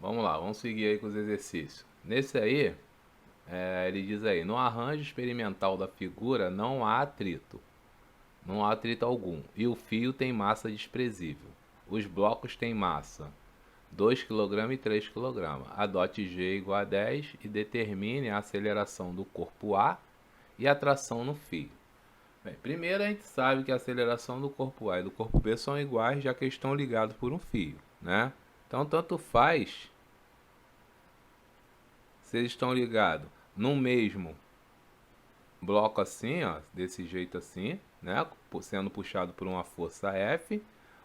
Vamos lá, vamos seguir aí com os exercícios. Nesse aí, ele diz aí, no arranjo experimental da figura não há atrito. Não há atrito algum. E o fio tem massa desprezível. Os blocos têm massa 2 kg e 3 kg. Adote G igual a 10 e determine a aceleração do corpo A e a tração no fio. Bem, primeiro a gente sabe que a aceleração do corpo A e do corpo B são iguais, já que estão ligados por um fio, né? Então, tanto faz se eles estão ligados no mesmo bloco assim, ó, desse jeito assim, né? Sendo puxado por uma força F,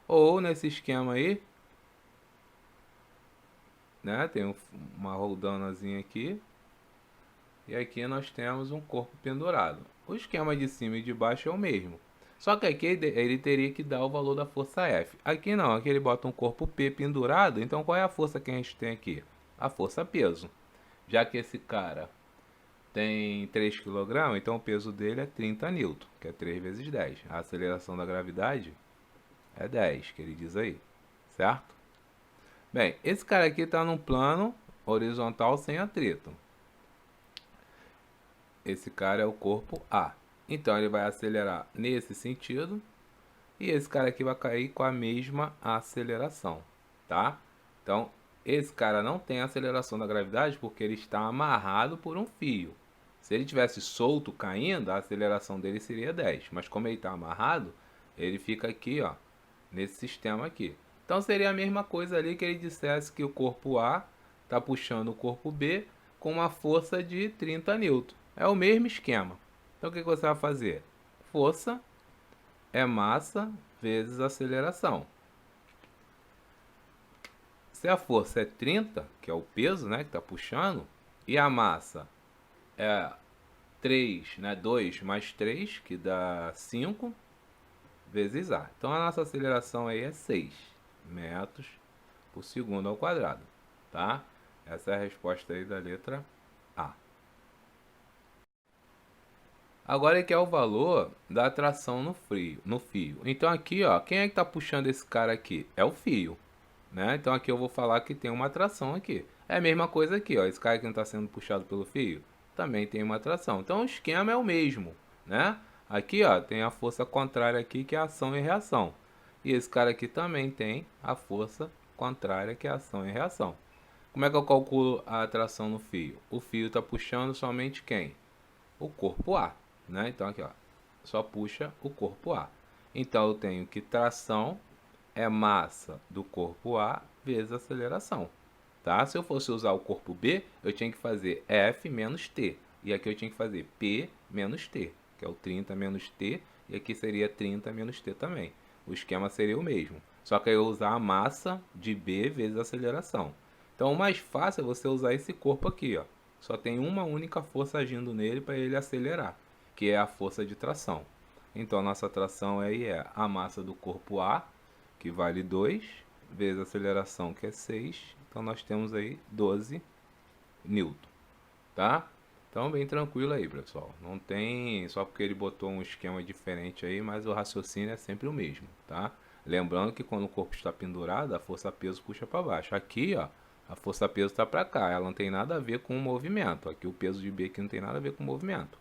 ou nesse esquema aí, né? Tem uma roldanazinha aqui, e aqui nós temos um corpo pendurado. O esquema de cima e de baixo é o mesmo. Só que aqui ele teria que dar o valor da força F. Aqui não, aqui ele bota um corpo P pendurado. Então qual é a força que a gente tem aqui? A força peso. Já que esse cara tem 3 kg, então o peso dele é 30 newton, que é 3 vezes 10. A aceleração da gravidade é 10, que ele diz aí, certo? Bem, esse cara aqui está num plano horizontal sem atrito. Esse cara é o corpo A. Então ele vai acelerar nesse sentido e esse cara aqui vai cair com a mesma aceleração, tá? Então esse cara não tem aceleração da gravidade porque ele está amarrado por um fio. Se ele tivesse solto caindo, a aceleração dele seria 10, mas como ele está amarrado, ele fica aqui, ó, nesse sistema aqui. Então seria a mesma coisa ali que ele dissesse que o corpo A está puxando o corpo B com uma força de 30 newton. É o mesmo esquema. Então o que você vai fazer? Força é massa vezes aceleração. Se a força é 30, que é o peso, né, que está puxando, e a massa é 3, né, 2 mais 3, que dá 5, vezes A. Então a nossa aceleração aí é 6 metros por segundo ao quadrado, tá? Essa é a resposta aí da letra A. Agora que é o valor da atração no fio. Então aqui, ó, quem é que está puxando esse cara aqui? É o fio, né? Então aqui eu vou falar que tem uma atração aqui. É a mesma coisa aqui, ó. Esse cara que não está sendo puxado pelo fio também tem uma atração. Então o esquema é o mesmo, né? Aqui, ó, tem a força contrária aqui que é ação e reação. E esse cara aqui também tem a força contrária que é ação e reação. Como é que eu calculo a atração no fio? O fio está puxando somente quem? O corpo A, né? Então aqui, ó, só puxa o corpo A. Então eu tenho que tração é massa do corpo A vezes aceleração, tá? Se eu fosse usar o corpo B, eu tinha que fazer F menos T. E aqui eu tinha que fazer P menos T, que é o 30 menos T, e aqui seria 30 menos T também. O esquema seria o mesmo, só que eu usar a massa de B vezes a aceleração. Então o mais fácil é você usar esse corpo aqui, ó. Só tem uma única força agindo nele para ele acelerar, que é a força de tração. Então a nossa tração aí é a massa do corpo A, que vale 2, vezes a aceleração, que é 6. Então nós temos aí 12 newton, tá? Então bem tranquilo aí, pessoal. Não tem, só porque ele botou um esquema diferente aí, mas o raciocínio é sempre o mesmo, tá? Lembrando que quando o corpo está pendurado, a força peso puxa para baixo. Aqui, ó, a força peso está para cá, ela não tem nada a ver com o movimento. Aqui o peso de B aqui não tem nada a ver com o movimento,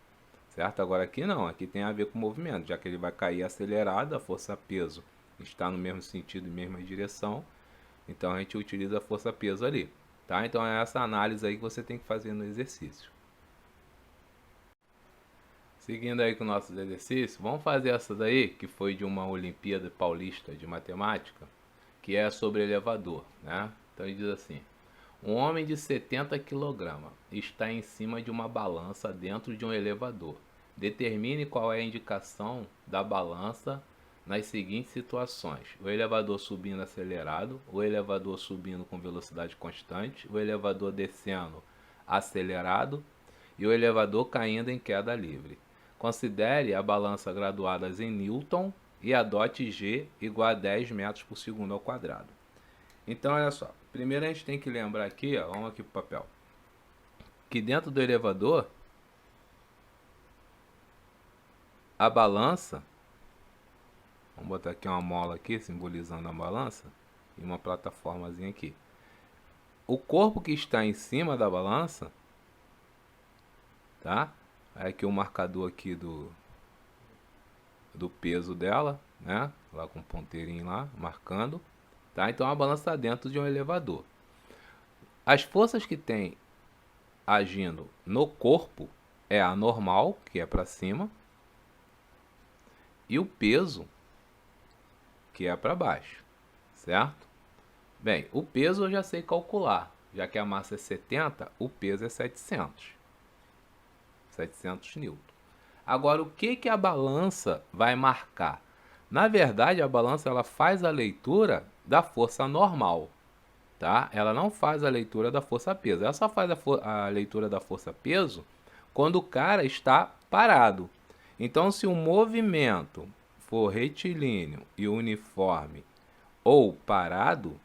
certo? Agora aqui não, aqui tem a ver com o movimento, já que ele vai cair acelerado, a força peso está no mesmo sentido e mesma direção, então a gente utiliza a força peso ali, tá? Então é essa análise aí que você tem que fazer no exercício. Seguindo aí com nossos exercícios, vamos fazer essa daí, que foi de uma Olimpíada Paulista de Matemática, que é sobre elevador, né? Então ele diz assim: um homem de 70 kg está em cima de uma balança dentro de um elevador. Determine qual é a indicação da balança nas seguintes situações: o elevador subindo acelerado, o elevador subindo com velocidade constante, o elevador descendo acelerado e o elevador caindo em queda livre. Considere a balança graduadas em Newton e adote G igual a 10 metros por segundo ao quadrado. Então, olha só. Primeiro a gente tem que lembrar aqui, ó, vamos aqui pro papel, que dentro do elevador, a balança, vamos botar aqui uma mola aqui, simbolizando a balança, e uma plataformazinha aqui. o corpo que está em cima da balança, tá? Aqui o marcador aqui do peso dela, né? Lá com o ponteirinho lá, marcando, tá? Então a balança está dentro de um elevador. As forças que tem agindo no corpo é a normal, que é para cima, e o peso, que é para baixo, certo? Bem, o peso eu já sei calcular, já que a massa é 70, o peso é 700 newtons. Agora, o que que a balança vai marcar? Na verdade, a balança ela faz a leitura da força normal, tá? Ela não faz a leitura da força peso. Ela só faz a leitura da força peso quando o cara está parado. Então, se o movimento for retilíneo e uniforme ou parado,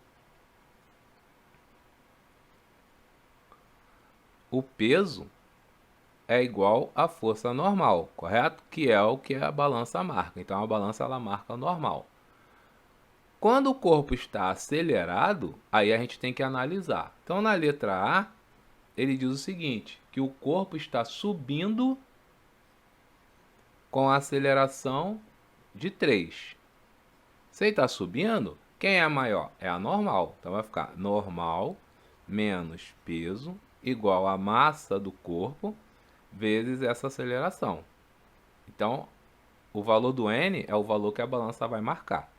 o peso é igual à força normal, correto? Que é o que a balança marca. Então a balança ela marca normal. Quando o corpo está acelerado, aí a gente tem que analisar. Então na letra A, ele diz o seguinte, que o corpo está subindo com a aceleração de 3. Se ele está subindo, quem é a maior? É a normal. Então vai ficar normal menos peso igual a massa do corpo vezes essa aceleração. Então, o valor do N é o valor que a balança vai marcar.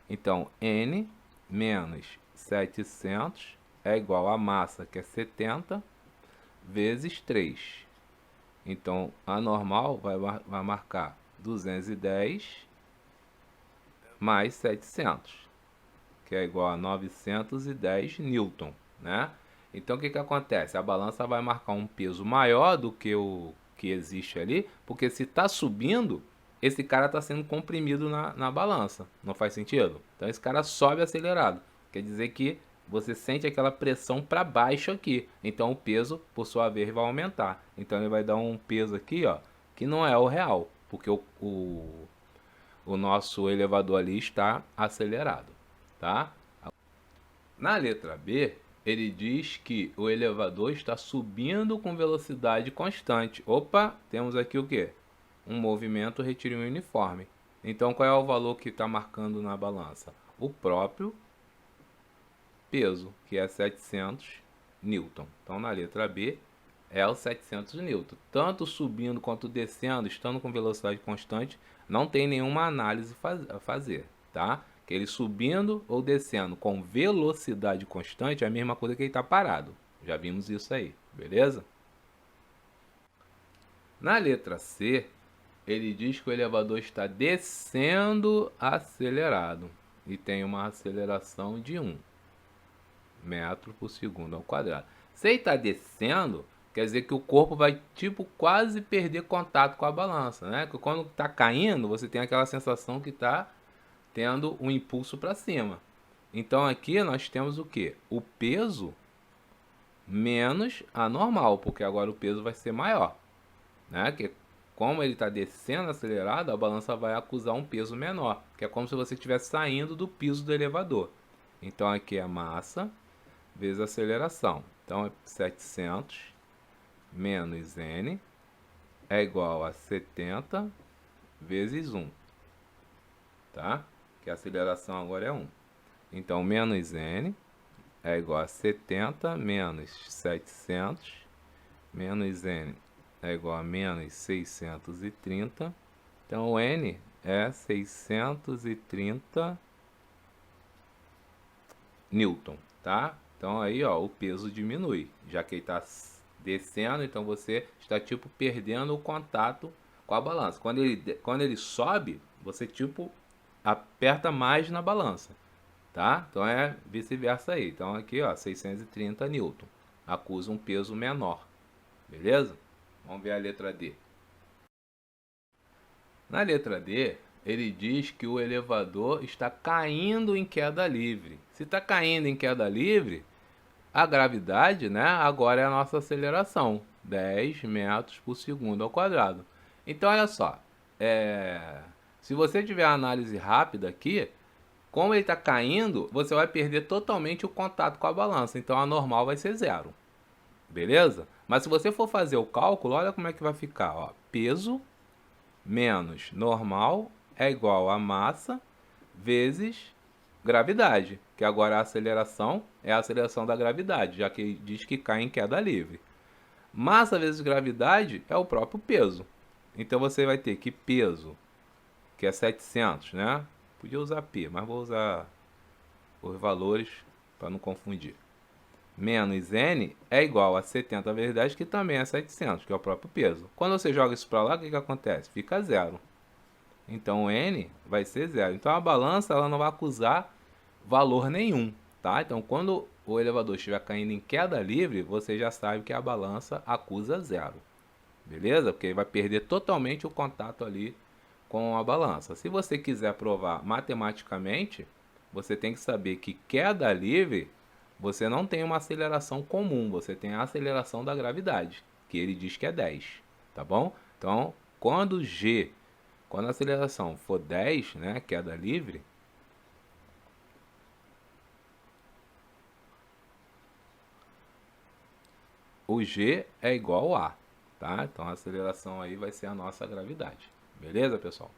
Então, N menos 700 é igual a massa, que é 70, vezes 3. Então, a normal vai marcar 210 mais 700, que é igual a 910 newton, né? Então, o que que acontece? A balança vai marcar um peso maior do que o que existe ali, porque se está subindo, esse cara está sendo comprimido na balança. Não faz sentido? Então, esse cara sobe acelerado. Quer dizer que você sente aquela pressão para baixo aqui. Então, o peso, por sua vez, vai aumentar. Então, ele vai dar um peso aqui, ó, que não é o real, porque o nosso elevador ali está acelerado, tá? Na letra B, ele diz que o elevador está subindo com velocidade constante. Opa, temos aqui o que? Um movimento retilíneo uniforme. Então, qual é o valor que está marcando na balança? O próprio peso, que é 700 newton. Então, na letra B, é o 700 newton. Tanto subindo quanto descendo, estando com velocidade constante, não tem nenhuma análise a fazer, tá? Que ele subindo ou descendo com velocidade constante é a mesma coisa que ele está parado. Já vimos isso aí, beleza? Na letra C, ele diz que o elevador está descendo acelerado e tem uma aceleração de 1 metro por segundo ao quadrado. Se ele está descendo, quer dizer que o corpo vai tipo quase perder contato com a balança, né? Porque quando está caindo, você tem aquela sensação que está tendo um impulso para cima. Então aqui nós temos o que? O peso menos a normal, porque agora o peso vai ser maior, né? Que como ele está descendo acelerado, a balança vai acusar um peso menor, que é como se você estivesse saindo do piso do elevador. Então aqui é massa vezes aceleração. Então é 700 menos N é igual a 70 vezes 1, tá? Que a aceleração agora é 1. Então, menos N é igual a 70 menos 700 menos N é igual a menos 630. Então, o N é 630 newton, tá? Então, aí, ó, o peso diminui, já que ele está descendo, então você está, tipo, perdendo o contato com a balança. Quando ele sobe, você, tipo, aperta mais na balança, tá? Então é vice-versa aí. Então aqui, ó, 630 newton. Acusa um peso menor, beleza? Vamos ver a letra D. Na letra D, ele diz que o elevador está caindo em queda livre. Se está caindo em queda livre, a gravidade, né, agora é a nossa aceleração, 10 metros por segundo ao quadrado. Então, olha só, se você tiver a análise rápida aqui, Como ele está caindo, você vai perder totalmente o contato com a balança. Então a normal vai ser zero. Beleza? Mas se você for fazer o cálculo, olha como é que vai ficar. Ó. Peso menos normal é igual a massa vezes gravidade. Que agora a aceleração é a aceleração da gravidade, já que diz que cai em queda livre. Massa vezes gravidade é o próprio peso. Então você vai ter que peso, que é 700, né? Podia usar P, mas vou usar os valores para não confundir. Menos N é igual a 70 vezes 10, que também é 700, que é o próprio peso. Quando você joga isso para lá, o que acontece? Fica zero. Então N vai ser zero. Então a balança ela não vai acusar valor nenhum, tá? Então quando o elevador estiver caindo em queda livre, você já sabe que a balança acusa zero. Beleza? Porque vai perder totalmente o contato ali com a balança. Se você quiser provar matematicamente, você tem que saber que queda livre, você não tem uma aceleração comum, você tem a aceleração da gravidade, que ele diz que é 10, tá bom? Então, quando a aceleração for 10, né, queda livre, o G é igual a, tá? Então a aceleração aí vai ser a nossa gravidade. Beleza, pessoal?